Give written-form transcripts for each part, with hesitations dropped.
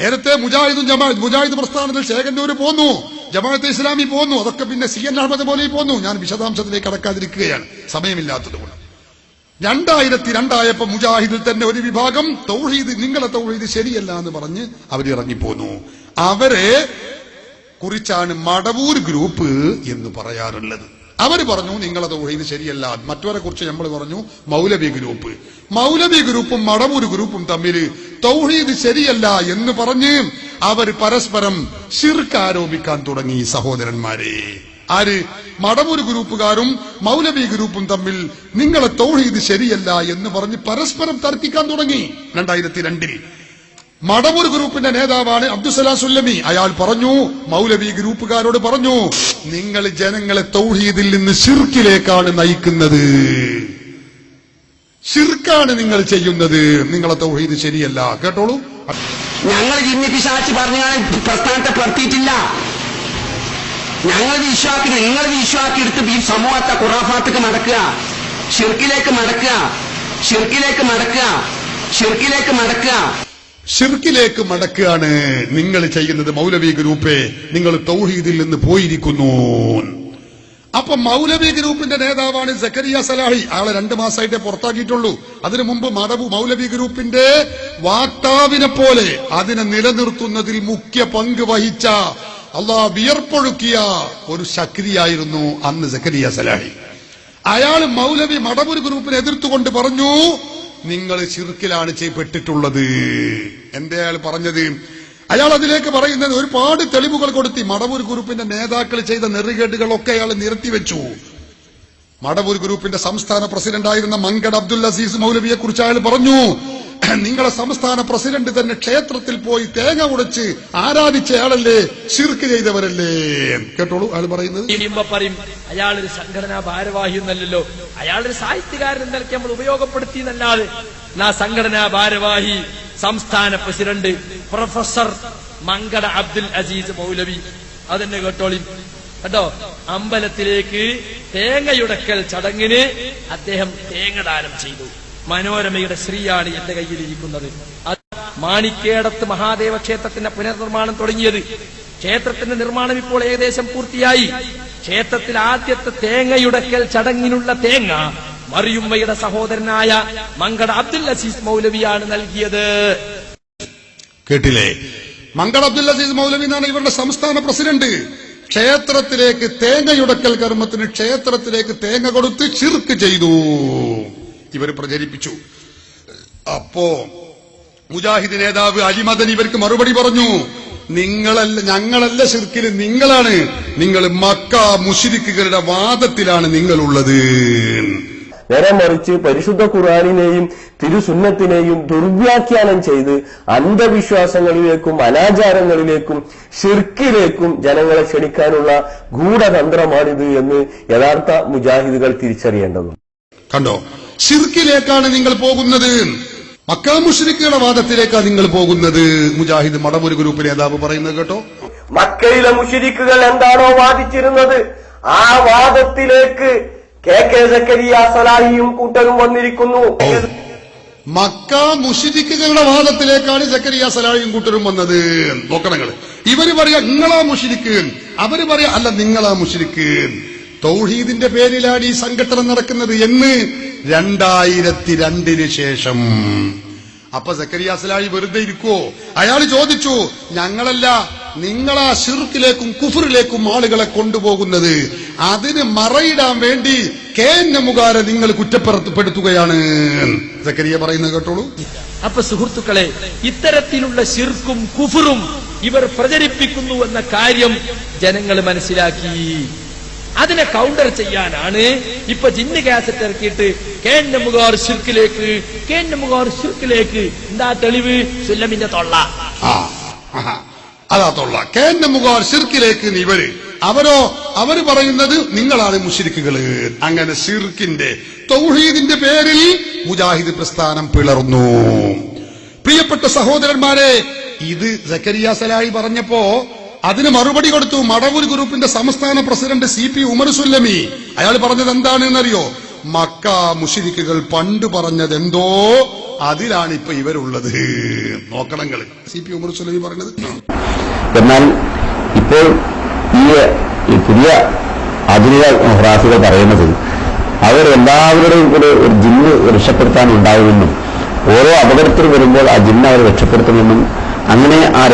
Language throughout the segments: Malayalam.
നേരത്തെ മുജാഹിദ് പ്രസ്ഥാനത്തിൽ ചേകന്നൂര് പോന്നു, ജമാഅത്തെ ഇസ്ലാമി പോന്നു, അതൊക്കെ പിന്നെ CN അഹമ്മദ് പോലെ പോന്നു. ഞാൻ വിശദാംശത്തിലേക്ക് കടക്കാതിരിക്കുകയാണ്, സമയമില്ലാത്തതുകൊണ്ട്. 2002 ആയപ്പോ മുജാഹിദിൽ തന്നെ ഒരു വിഭാഗം നിങ്ങളെ തൗഹീദ് ശരിയല്ല എന്ന് പറഞ്ഞ് അവരിറങ്ങിപ്പോന്നു. അവരെ കുറിച്ചാണ് മടവൂർ ഗ്രൂപ്പ് എന്ന് പറയാറുള്ളത്. അവര് പറഞ്ഞു നിങ്ങളെ തൗഹീദ് ശരിയല്ല. മറ്റവരെ കുറിച്ച് നമ്മൾ പറഞ്ഞു മൗലവി ഗ്രൂപ്പ്. മൗലവി ഗ്രൂപ്പും മടവൂർ ഗ്രൂപ്പും തമ്മിൽ തൗഹീദ് ശരിയല്ല എന്ന് പറഞ്ഞ് അവർ പരസ്പരം ശിർക്ക് ആരോപിക്കാൻ തുടങ്ങി. സഹോദരന്മാരെ, ആര്? മടവൂർ ഗ്രൂപ്പുകാരും മൗലവി ഗ്രൂപ്പും തമ്മിൽ നിങ്ങളെ തൗഹീദ് ശരിയല്ല എന്ന് പറഞ്ഞ് പരസ്പരം തർക്കിക്കാൻ തുടങ്ങി. 2002 മടവൂർ ഗ്രൂപ്പിന്റെ നേതാവാണ് അബ്ദുസലാം സുല്ലമി. അയാൾ പറഞ്ഞു, മൗലവി ഗ്രൂപ്പുകാരോട് പറഞ്ഞു, നിങ്ങൾ ജനങ്ങളെ തൗഹീദിൽ നിന്ന് ശിർക്കിലേക്കാണ് നയിക്കുന്നത്, ശിർക്കാണ് നിങ്ങൾ ചെയ്യുന്നത്, നിങ്ങളെ തൗഹീദ് ശരിയല്ല. കേട്ടോളൂ, ഞങ്ങൾ ജിന്നി പിശാച് പറഞ്ഞാൽ പ്രസ്ഥാനത്തെ പ്രവർത്തിയിട്ടില്ല. ഞങ്ങൾ വിശ്വാക്കി എടുത്ത് ഈ സമൂഹത്തെ ഖുറാഫാത്തേക്ക് മടക്കുക, ഷിർക്കിലേക്ക് മടക്കുക, ഷിർക്കിലേക്ക് മടക്കുക, ഷിർക്കിലേക്ക് മടക്കുക, ഷിർക്കിലേക്ക് മടക്കുകയാണ് നിങ്ങൾ ചെയ്യുന്നത്. മൗലവി ഗ്രൂപ്പേ, നിങ്ങൾ തൗഹീദിൽ നിന്ന് പോയിരിക്കുന്നു. അപ്പൊ മൗലവി ഗ്രൂപ്പിന്റെ നേതാവാണ് സക്കരിയ സലാഹി. അയാളെ 2 മാസമായിട്ടേ പുറത്താക്കിയിട്ടുള്ളൂ. അതിനു മുമ്പ് മൗലവി ഗ്രൂപ്പിന്റെ വാക്താവിനെ പോലെ അതിനെ നിലനിർത്തുന്നതിൽ മുഖ്യ പങ്ക് വഹിച്ച, അള്ളാഹ് വിയർപ്പൊഴുക്കിയ ഒരു ശക്തിയായിരുന്നു അന്ന് സക്കരിയ സലാഹി. അയാൾ മടവൂർ ഗ്രൂപ്പിനെ എതിർത്തുകൊണ്ട് പറഞ്ഞു, നിങ്ങൾ ശിർക്കിലാണ് ചെയ്യപ്പെട്ടിട്ടുള്ളത്. എന്തേ അയാൾ പറഞ്ഞത്? അയാൾ അതിലേക്ക് പറയുന്നത് ഒരുപാട് തെളിവുകൾ കൊടുത്തി. മടവൂർ ഗ്രൂപ്പിന്റെ നേതാക്കൾ ചെയ്ത നെറികേടുകളൊക്കെ അയാൾ നിരത്തിവെച്ചു. മടവൂർ ഗ്രൂപ്പിന്റെ സംസ്ഥാന പ്രസിഡന്റായിരുന്ന മങ്കട അബ്ദുൽ അസീസ് മൗലവിയെ കുറിച്ച് അയാൾ പറഞ്ഞു, നിങ്ങളെ സംസ്ഥാന പ്രസിഡന്റ് തന്നെ ക്ഷേത്രത്തിൽ പോയി തേങ്ങ ഉടച്ച് ആരാധിച്ചയാളല്ലേ, ശിർക്ക് ചെയ്തവരല്ലേ. കേട്ടോളൂ അയാൾ പറയുന്നത്. പറയും അയാളൊരു സംഘടനാ ഭാരവാഹി എന്നല്ലോ, അയാളൊരു സാഹിത്യകാരൻ എന്നൊക്കെ നമ്മൾ ഉപയോഗപ്പെടുത്തി എന്നല്ലാതെ സംഘടനാ ഭാരവാഹി സംസ്ഥാന പ്രസിഡന്റ് പ്രൊഫസർ മങ്കട അബ്ദുൽ അസീസ് മൗലവി. അതെന്നെ കേട്ടോളി കേട്ടോ. അമ്പലത്തിലേക്ക് തേങ്ങയുടക്കൽ ചടങ്ങിന് അദ്ദേഹം തേങ്ങ ദാനം ചെയ്തു. മനോരമയുടെ ശ്രീയാണ് എന്റെ കയ്യിലിരിക്കുന്നത്. മാണിക്കേടത്ത് മഹാദേവ ക്ഷേത്രത്തിന്റെ പുനർനിർമ്മാണം തുടങ്ങിയത്. ക്ഷേത്രത്തിന്റെ നിർമ്മാണം ഇപ്പോൾ ഏകദേശം പൂർത്തിയായി. ക്ഷേത്രത്തിൽ ആദ്യത്തെ തേങ്ങയുടക്കൽ ചടങ്ങിനുള്ള തേങ്ങ മറിയുമ്മയുടെ സഹോദരനായ മങ്കട അബ്ദുൽ അസീസ് മൗലവിയാണ് നൽകിയത്. കേട്ടില്ലേ? മങ്കട അബ്ദുൽ അസീസ് മൗലവി എന്നാണ് ഇവരുടെ സംസ്ഥാന പ്രസിഡന്റ്. ക്ഷേത്രത്തിലേക്ക് തേങ്ങയുടക്കൽ കർമ്മത്തിന് ക്ഷേത്രത്തിലേക്ക് തേങ്ങ കൊടുത്ത് ശിർക്ക് ചെയ്തു ഇവർ പ്രചരിപ്പിച്ചു. അപ്പോ മുജാഹിദ് നേതാവ് അലിമദൻ ഇവർക്ക് മറുപടി പറഞ്ഞു, ഞങ്ങളല്ല ശിർക്കില്, നിങ്ങളാണ്. നിങ്ങൾ മക്ക മുശ്രിക്കുകളുടെ വാദത്തിലാണ് നിങ്ങളുള്ളത്. നേരെ മറിച്ച് പരിശുദ്ധ ഖുർആനിനെയും തിരുസുന്നത്തിനെയും ദുർവ്യാഖ്യാനം ചെയ്ത് അന്ധവിശ്വാസങ്ങളിലേക്കും അനാചാരങ്ങളിലേക്കും ഷിർക്കിലേക്കും ജനങ്ങളെ ക്ഷണിക്കാനുള്ള ഗൂഢതന്ത്രമാണിത് എന്ന് യഥാർത്ഥ മുജാഹിദുകൾ തിരിച്ചറിയേണ്ടതുണ്ട്. കണ്ടോ, ഷിർക്കിലേക്കാണ് നിങ്ങൾ പോകുന്നത്, മക്ക മുശ്രിക്കുകളുടെ വാദത്തിലേക്കാണ് നിങ്ങൾ പോകുന്നത്. മുജാഹിദ് മടവൂർ ഗ്രൂപ്പ് നേതാവ് പറയുന്നത് കേട്ടോ. മക്കയിലെ മുശ്രിക്കുകൾ എന്താണോ വാദിച്ചിരുന്നത് ആ വാദത്തിലേക്ക് KK സക്കരിയ സലാഹിയും കൂട്ടരും വന്നിരിക്കുന്നു. മക്ക മുശ്രിക്കുകളുടെ വാദത്തിലേക്കാണ് സക്കരിയ സലാഹിയും കൂട്ടരും വന്നത്. നോക്കണങ്ങൾ, ഇവര് പറയാ നിങ്ങളാ മുശ്രിക്ക്, അവര് പറയാ അല്ല നിങ്ങളാ മുശ്രിക്ക്. തൗഹീദിന്റെ പേരിലാണ് ഈ സംഘടന നടക്കുന്നത് എന്ന് 2002 ശേഷം. അപ്പൊ സക്കരിയ സലാഹി വെറുതെ ഇരിക്കുവോ? അയാൾ ചോദിച്ചു, ഞങ്ങളല്ല, നിങ്ങളാ ശിർക്കിലേക്കും കുഫറിലേക്കും ആളുകളെ കൊണ്ടുപോകുന്നത്. അതിന് മറയിടാൻ വേണ്ടി കേന്നമുകാരെ നിങ്ങൾ കുറ്റപ്പെടുത്തുകയാണ്. സക്കരിയ പറയുന്നത് കേട്ടോളൂ. അപ്പൊ സുഹൃത്തുക്കളെ, ഇത്തരത്തിലുള്ള ശിർക്കും കുഫറും ഇവർ പ്രചരിപ്പിക്കുന്നു എന്ന കാര്യം ജനങ്ങൾ മനസ്സിലാക്കി. അതിനെ കൗണ്ടർ ചെയ്യാനാണ് ഇപ്പൊ ജിന്ന് കാസറ്റ് ഇറക്കിയിട്ട് കേന്നമുകാർ ശിർക്കിലേക്ക്, കേന്നമുകാർ ശിർക്കിലേക്ക്. എന്താ തെളിവ്? സുല്ലമിന്റെ തൊള്ള. അതാ തൊള്ള. കേന്നമുകാർ ശിർക്കിലേക്ക് അവര് പറയുന്നത് നിങ്ങളാണ് മുശ്രിക്കുകള്. അങ്ങനെ ശിർക്കിന്റെ തൗഹീദിന്റെ പേരിൽ മുജാഹിദ് പ്രസ്ഥാനം പിളർന്നു. പ്രിയപ്പെട്ട സഹോദരന്മാരെ, ഇത് സക്കരിയ സലാഹി പറഞ്ഞപ്പോ അതിന് മറുപടി കൊടുത്തു മടവൂർ ഗ്രൂപ്പിന്റെ സംസ്ഥാന പ്രസിഡന്റ് CP ഉമർ സുല്ലമി. അയാൾ പറഞ്ഞത് എന്താണെന്നറിയോ? മക്ക മുശ്രിക്കുകൾ പണ്ട് പറഞ്ഞതെന്തോ അതിലാണ് ഇപ്പൊ ഇവരുള്ളത്. നോക്കണങ്ങൾ CP ഉമർ സുലൈമി പറഞ്ഞത്. എന്നാൽ ഇപ്പോൾ ഈ പുതിയ ആധുനിക ഖുറാഫികൾ പറയുന്നത് അവരെല്ലാവരുടെയും കൂടെ ഒരു ജിന്ന് രക്ഷപ്പെടുത്താനുണ്ടാകുമെന്നും ഓരോ അപകടത്തിൽ വരുമ്പോൾ ആ ജിന്ന് അവരെ രക്ഷപ്പെടുത്തുമെന്നും അങ്ങനെ ആ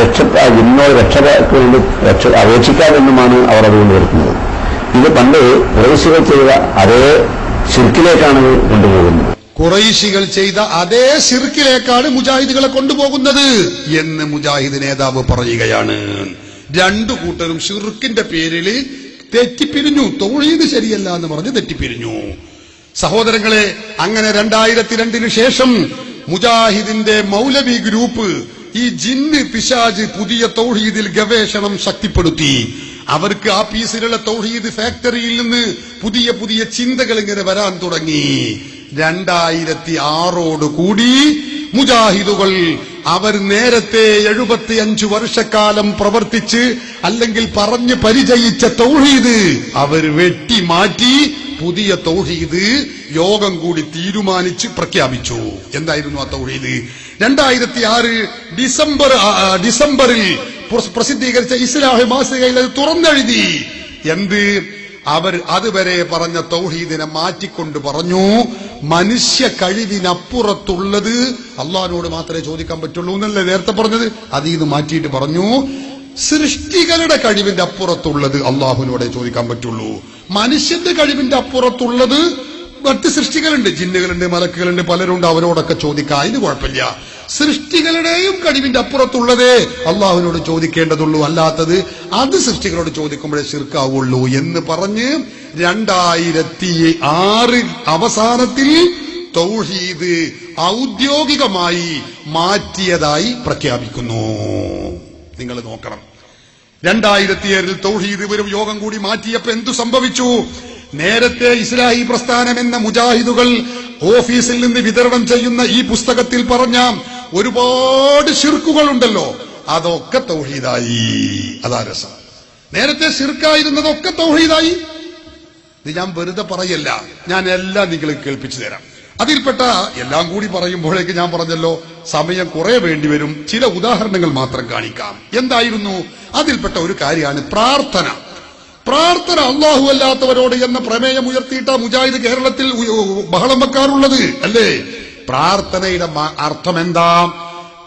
ജിന്നോട് രക്ഷയ്ക്ക് വേണ്ടി അപേക്ഷിക്കാമെന്നുമാണ് അവർ അതുകൊണ്ട് വരുത്തുന്നത്. ഇത് പണ്ട് ഖുറൈശികൾ ചെയ്ത അതേ ശിർക്കിലേക്കാണ് കൊണ്ടുപോകുന്നത്. ഖുറൈശികൾ ചെയ്ത അതേ ശിർക്കിലേക്കാണ് മുജാഹിദുകളെ കൊണ്ടുപോകുന്നത് എന്ന് മുജാഹിദ് നേതാവ് പറയുകയാണ്. രണ്ടു കൂട്ടരും ശിർക്കിന്റെ പേരിൽ തെറ്റിപ്പിരിഞ്ഞു. തൗഹീദ് ശരിയല്ല എന്ന് പറഞ്ഞ് തെറ്റിപ്പിരിഞ്ഞു. സഹോദരങ്ങളെ, അങ്ങനെ 2002 ശേഷം മുജാഹിദിന്റെ മൗലവി ഗ്രൂപ്പ് ഈ ജിന്ന് പിശാജ് പുതിയ തൗഹീദിൽ ഗവേഷണം ശക്തിപ്പെടുത്തി. അവർക്ക് ആ പീസിലുള്ള തൗഹീദ് ഫാക്ടറിയിൽ നിന്ന് പുതിയ പുതിയ ചിന്തകൾ ഇങ്ങനെ വരാൻ തുടങ്ങി. 2006 കൂടി മുജാഹിദുകൾ അവർ നേരത്തെ 75 വർഷക്കാലം പ്രവർത്തിച്ച് അല്ലെങ്കിൽ പറഞ്ഞ് പരിചയിച്ച തൗഹീദ് അവർ വെട്ടി മാറ്റി പുതിയ തൗഹീദ് യോഗം കൂടി തീരുമാനിച്ച് പ്രഖ്യാപിച്ചു. എന്തായിരുന്നു ആ തൗഹീദ്? 2006 ഡിസംബറിൽ പ്രസിദ്ധീകരിച്ച ഇസ്ലാഹി മാസികയിൽ അത് തുറന്നെഴുതി. എന്ത്? അവർ അതുവരെ പറഞ്ഞ തൗഹീദിനെ മാറ്റിക്കൊണ്ട് പറഞ്ഞു, മനുഷ്യ കഴിവിനപ്പുറത്തുള്ളത് അള്ളാഹിനോട് മാത്രമേ ചോദിക്കാൻ പറ്റുള്ളൂ എന്നല്ലേ നേരത്തെ പറഞ്ഞത്. അതിന്ന് മാറ്റിയിട്ട് പറഞ്ഞു, സൃഷ്ടികളുടെ കഴിവിന്റെ അപ്പുറത്തുള്ളത് അള്ളാഹുവിനോടെ ചോദിക്കാൻ പറ്റുള്ളൂ. മനുഷ്യന്റെ കഴിവിന്റെ അപ്പുറത്തുള്ളത് മറ്റ് സൃഷ്ടികളുണ്ട്, ജിന്നുകളുണ്ട്, മലക്കുകളുണ്ട്, പലരുണ്ട്, അവരോടൊക്കെ ചോദിക്കാം, അതിന് കുഴപ്പമില്ല. സൃഷ്ടികളുടെയും കഴിവിന്റെ അപ്പുറത്തുള്ളതേ അള്ളാഹുവിനോട് ചോദിക്കേണ്ടതുള്ളൂ, അല്ലാത്തത് അത് സൃഷ്ടികളോട് ചോദിക്കുമ്പോഴേ ശിർക്കാവുള്ളൂ എന്ന് പറഞ്ഞ് 2006 അവസാനത്തിൽ തൗഹീദ് ഔദ്യോഗികമായി മാറ്റിയതായി പ്രഖ്യാപിക്കുന്നു. നിങ്ങൾ നോക്കണം, 2007 തൗഹീദ് ഒരു യോഗം കൂടി മാറ്റിയപ്പോ എന്തു സംഭവിച്ചു? നേരത്തെ ഇസ്ലാഹി പ്രസ്ഥാനം എന്ന മുജാഹിദുകൾ ഓഫീസിൽ നിന്ന് വിതരണം ചെയ്യുന്ന ഈ പുസ്തകത്തിൽ പറഞ്ഞ ഒരുപാട് ശിർക്കുകൾ ഉണ്ടല്ലോ, അതൊക്കെ തൗഹീദായി. അതാ രസം. നേരത്തെ ശിർക്കായിരുന്നതൊക്കെ തൗഹീദായി. ഇത് ഞാൻ വെറുതെ പറയല്ല, ഞാൻ എല്ലാം നിങ്ങൾക്ക് കേൾപ്പിച്ചു തരാം. അതിൽപ്പെട്ട എല്ലാം കൂടി പറയുമ്പോഴേക്ക് ഞാൻ പറഞ്ഞല്ലോ സമയം കുറെ വേണ്ടിവരും. ചില ഉദാഹരണങ്ങൾ മാത്രം കാണിക്കാം. എന്തായിരുന്നു? അതിൽപ്പെട്ട ഒരു കാര്യമാണ് പ്രാർത്ഥന. പ്രാർത്ഥന അള്ളാഹു അല്ലാത്തവരോട് എന്ന പ്രമേയം ഉയർത്തിയിട്ട മുജാഹിദ് കേരളത്തിൽ ബഹളം വെക്കാറുള്ളത് അല്ലേ? പ്രാർത്ഥനയുടെ അർത്ഥം എന്താ?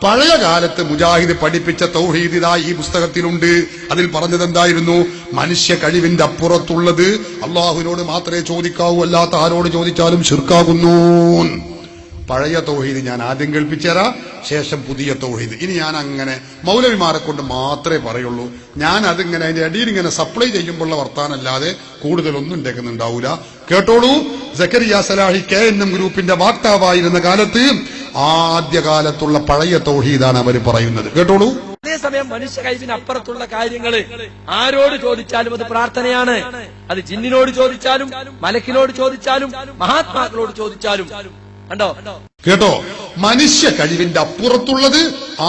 പഴയ കാലത്ത് മുജാഹിദ് പഠിപ്പിച്ച തൗഹീദ് ഈ പുസ്തകത്തിലുണ്ട്. അതിൽ പറഞ്ഞത് എന്തായിരുന്നു? മനുഷ്യ കഴിവിന്റെ അപ്പുറത്തുള്ളത് അള്ളാഹുവിനോട് മാത്രമേ ചോദിക്കാവൂ, അല്ലാത്ത ആരോട് ചോദിച്ചാലും ശിർക്കാകുന്നു. പഴയ തൗഹീദ് ഞാൻ ആദ്യം കേൾപ്പിച്ചുതരാം, ശേഷം പുതിയ തൗഹീദ്. ഇനി ഞാൻ അങ്ങനെ മൗലവിമാരെ കൊണ്ട് മാത്രമേ പറയുള്ളൂ. ഞാൻ അതിങ്ങനെ അതിന്റെ അടിയിൽ ഇങ്ങനെ സപ്ലൈ ചെയ്യുമ്പോഴുള്ള വർത്താനല്ലാതെ കൂടുതലൊന്നും ഉണ്ടാക്കുന്നുണ്ടാവൂല. കേട്ടോളൂ. സക്കരിയ സലാഹി KNM ഗ്രൂപ്പിന്റെ വാക്താവായിരുന്ന കാലത്ത് ആദ്യകാലത്തുള്ള പഴയ തൗഹീദാണ് അവർ പറയുന്നത്. കേട്ടോളൂ. അതേസമയം മനുഷ്യ കഴിവിന് അപ്പുറത്തുള്ള കാര്യങ്ങള് ആരോട് ചോദിച്ചാലും അത് പ്രാർത്ഥനയാണ്. അത് ജിന്നിനോട് ചോദിച്ചാലും മലക്കിനോട് ചോദിച്ചാലും മഹാത്മാക്കളോട് ചോദിച്ചാലും. കണ്ടോ? കേട്ടോ? മനുഷ്യ കഴിവിന്റെ അപ്പുറത്തുള്ളത്